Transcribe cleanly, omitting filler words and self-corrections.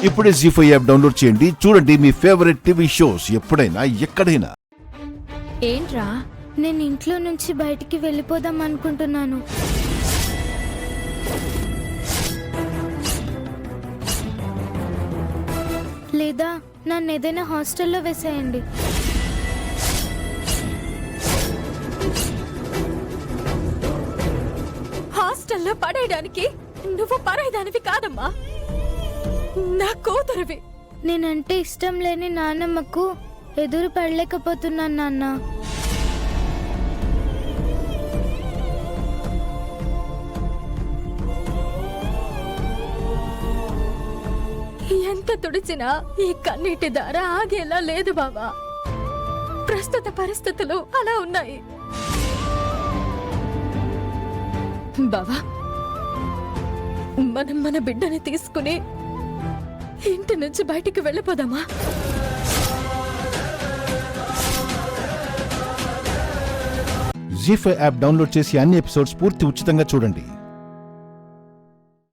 ఇప్పుడే జీ5 app download చేయండి. చూడండి మీ ఫేవరెట్ టీవీ షోస్ ఎప్పుడైనా ఎక్కడైనా. ఏంట్రా? నేను ఇంట్లో నుంచి బయటికి వెళ్ళిపోదాం అనుకుంటున్నాను. లేదా నన్ను ఏదైనా హాస్టల్లో వేసేయండి. హాస్టల్లో పడేయడానికి నువ్వు పరాయిదానివి కాదమ్మా, నా కూతురివి. నేనంటే ఇష్టం లేని నాన్నమ్మకు ఎదురు పడలేకపోతున్నాను నాన్న. ఎంత తుడిచినా ఈ కన్నీటి దార ఆగేలా లేదు బావా. ప్రస్తుత పరిస్థితులు అలా ఉన్నాయి బావా. మనం మన బిడ్డని తీసుకుని ఇంటి నుంచి బయటికి వెళ్ళిపోదామా? జీ5 యాప్ డౌన్లోడ్ చేసి అన్ని ఎపిసోడ్స్ పూర్తి ఉచితంగా చూడండి.